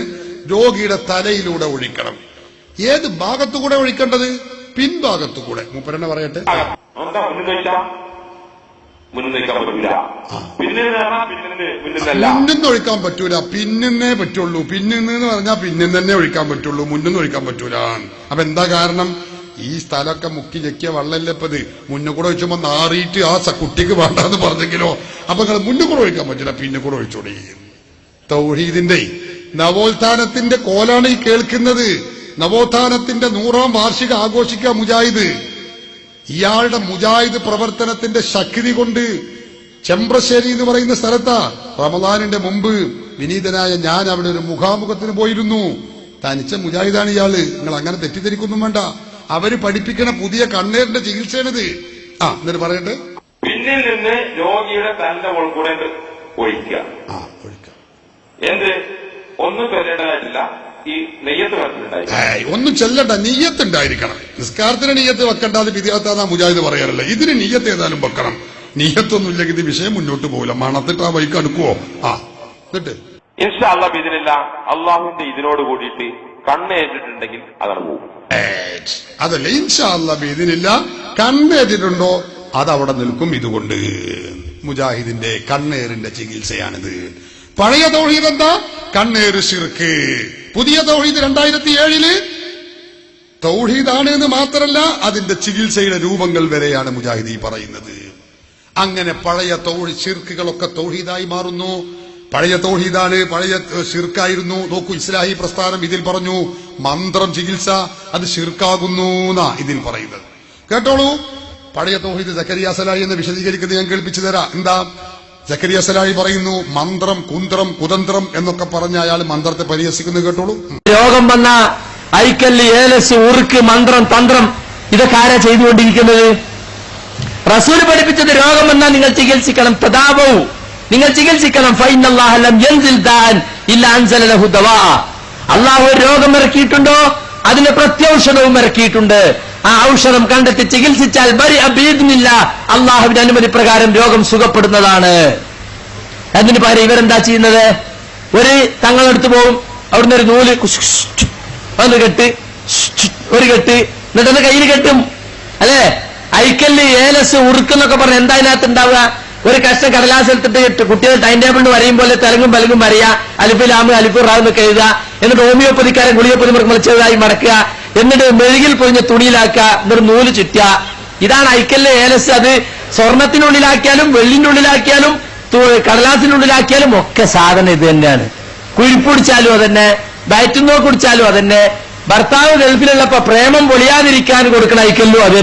രോഗിയുടെ തലയിലൂടെ ഒഴിക്കണം. ഏത് ഭാഗത്തുകൂടെ ഒഴിക്കേണ്ടത്? പിൻഭാഗത്തുകൂടെ. മൂപ്പരെന്നെ പറയട്ടെ. മുന്നിന്ന് ഒഴിക്കാൻ പറ്റൂല, പിന്നിന്നേ പറ്റുള്ളൂ. പിന്നിന്ന് പറഞ്ഞാൽ പിന്നിന്ന് തന്നെ ഒഴിക്കാൻ പറ്റുള്ളൂ, മുന്നിന്ന് ഒഴിക്കാൻ പറ്റൂല. അപ്പൊ എന്താ കാരണം? ഈ സ്ഥലമൊക്കെ മുക്കി ഞെക്കിയ വെള്ളമില്ലപ്പത് മുന്നേ കൂടെ ഒഴിച്ചുമ്പോ നാറിയിട്ട് ആ കുട്ടിക്ക് വേണ്ടെന്ന് പറഞ്ഞെങ്കിലോ അപ്പൊ നിങ്ങൾ മുന്നേ കൂടെ ഒഴിക്കാൻ പറ്റില്ല, പിന്നെ കൂടെ ഒഴിച്ചോടെ. തൗഹീദിന്റെ നവോത്ഥാനത്തിന്റെ കോലാണ് ഈ കേൾക്കുന്നത്. നവോത്ഥാനത്തിന്റെ 100ാം വാർഷികം ആഘോഷിക്കുക മുജാഹിദ്. ഇയാളുടെ മുജാഹിദ് പ്രവർത്തനത്തിന്റെ ശക്തി കൊണ്ട് ചെമ്പ്രശ്ശേരി എന്ന് പറയുന്ന സ്ഥലത്താ റമദാനിന്റെ മുമ്പ് വിനീതനായ ഞാൻ അവിടെ ഒരു മുഖാമുഖത്തിന് പോയിരുന്നു. തനിച്ച മുജാഹിദാണ് ഇയാള്, നിങ്ങൾ അങ്ങനെ തെറ്റിദ്ധരിക്കൊന്നും വേണ്ട. അവര് പഠിപ്പിക്കണ പുതിയ കണ്ണേറിന്റെ ചികിത്സയാണിത്. എന്നിട്ട് പറയട്ടെ, പിന്നിൽ നിന്ന് രോഗിയുടെ തന്റെ കൂടെ ഒഴിക്കുക. എന്ത് ഒന്നും ചൊല്ലേണ്ടതായിട്ടില്ല, ഈ നെയ്യത്ത് വെച്ചിട്ടുണ്ടായി. ഒന്നും ചെല്ലണ്ട, നീയത്ത് ഉണ്ടായിരിക്കണം. നിസ്കാരത്തിന് നീയത്ത് വെക്കണ്ട, അത് വിദ്യാർത്ഥാ മുജാഹിദ് പറയാറില്ല. ഇതിന് നീയത്ത് ഏതായാലും വെക്കണം. നീയത്തൊന്നും ഇല്ലെങ്കിൽ ഇത് വിഷയം മുന്നോട്ട് പോകില്ല. മണത്തിട്ട് ആ വൈക്ക് അടുക്കുവോ? എന്നിട്ട് ഇൻഷാ അല്ലാഹ് ബിഇദ്നില്ല അള്ളാഹുവിന്റെ ഇതിനോട് കൂടിയിട്ട് കണ്ണേറ്റിട്ടുണ്ടെങ്കിൽ അതാണ് പോകും. അതല്ല, ഇൻഷാ അല്ലാഹ് ബിഇദ്നില്ല കണ്ണേറ്റിട്ടുണ്ടോ അതവിടെ നിൽക്കും. ഇതുകൊണ്ട് മുജാഹിദിന്റെ കണ്ണേറിന്റെ ചികിത്സയാണിത്. പഴയ തൗഹീദ് എന്താ? കണ്ണേറ് ശിർക്ക്. പുതിയ തൗഹീദ് 2007 തൗഹീദാണ് എന്ന് മാത്രമല്ല അതിന്റെ ചികിത്സയുടെ രൂപങ്ങൾ വരെയാണ് മുജാഹിദി പറയുന്നത്. അങ്ങനെ പഴയ ശിർക്കുകളൊക്കെ തൗഹീദായി മാറുന്നു. പഴയ തൗഹീദാണ്, പഴയ ശിർക്കായിരുന്നു. നോക്കൂ, ഇസ്ലാഹി പ്രസ്ഥാനം ഇതിൽ പറഞ്ഞു മന്ത്രം ചികിത്സ അത് ശിർക്കാകുന്നു എന്നാ ഇതിൽ പറയുന്നത്. കേട്ടോളൂ, പഴയ തൗഹീദ് സക്കരിയ സലാഹി എന്ന് വിശദീകരിക്കുന്നത് ഞാൻ കേൾപ്പിച്ചു തരാം. എന്താ സക്കരിയ സലാഹി പറയുന്നു? മന്ത്രം, കുന്ത്രം, കുതന്ത്രം എന്നൊക്കെ പറഞ്ഞ അയാൾ മന്ത്രത്തെ പരിഹസിക്കുന്നത് കേട്ടോളൂ. രോഗം വന്ന ഐക്കല്ല്, ഏലസ്, ഉറുക്ക്, മന്ത്രം, തന്ത്രം ഇതൊക്കെ ആരാ ചെയ്തുകൊണ്ടിരിക്കുന്നത്? റസൂല് പഠിപ്പിച്ചത് രോഗം വന്നാൽ നിങ്ങൾ ചികിത്സിക്കണം. തദാവൂ, നിങ്ങൾ ചികിത്സിക്കണം. ഫൈനല്ലാഹ ലം യൻസിൽ ദാൻ ഇല്ലാ അൻസല ലഹു ദവാ. അല്ലാഹു രോഗം ഇറക്കിയിട്ടുണ്ടോ അതിന് പ്രത്യൗഷധവും ഇറക്കിയിട്ടുണ്ട്. ആ ഔഷധം കണ്ടെത്തി ചികിത്സിച്ചാൽ ബിഇദ്നില്ല അല്ലാഹുവിന്റെ അനുമതി പ്രകാരം രോഗം സുഖപ്പെടുന്നതാണ്. അതിന് പകരം ഇവരെന്താ ചെയ്യുന്നത്? ഒരു തങ്ങളെടുത്ത് പോകും, അവിടുന്ന് ഒരു നൂല് ഒന്ന് കെട്ട്, ഒരു കെട്ട്, എന്നിട്ടത് കയ്യിൽ കെട്ടും. അല്ലെ, ഐക്കല്ല്, ഏലസ്, ഉറുക്കെന്നൊക്കെ പറഞ്ഞ എന്താ ഇതിനകത്ത് ഉണ്ടാവുക? ഒരു കഷ്ണം കടലാസ് എടുത്തിട്ട് കുട്ടികൾ ടൈം ടേബിളിന് വരയും പോലെ തെലങ്കും പലകും വരയുക, അലിഫ് ലാം അലിഫ് റാ എന്നൊക്കെ എഴുതുക. എന്നിട്ട് ഹോമിയോപ്പതിക്കാരൻ ഗുളികപ്പൊതി മുറിച്ചതായി മടക്കുക, എന്നിട്ട് മെഴുകിൽ പൊതിഞ്ഞ തുണിയിലാക്കുക, എന്നിട്ട് നൂല് ചുറ്റുക. ഇതാണ് ഐക്കല്ല്, ഏലസ്. അത് സ്വർണത്തിനുള്ളിലാക്കിയാലും വെള്ളിന്റെ ഉള്ളിലാക്കിയാലും കടലാസിന്റെ ഉള്ളിലാക്കിയാലും ഒക്കെ സാധനം ഇത് തന്നെയാണ്. കുഴിപ്പുടിച്ചാലും അതന്നെ, വയറ്റുന്നോ കുടിച്ചാലും അതന്നെ. ഭർത്താവ് ഗൾഫിലുള്ളപ്പോ പ്രേമം പൊളിയാതിരിക്കാൻ കൊടുക്കണ ഐക്കല്ലോ അത്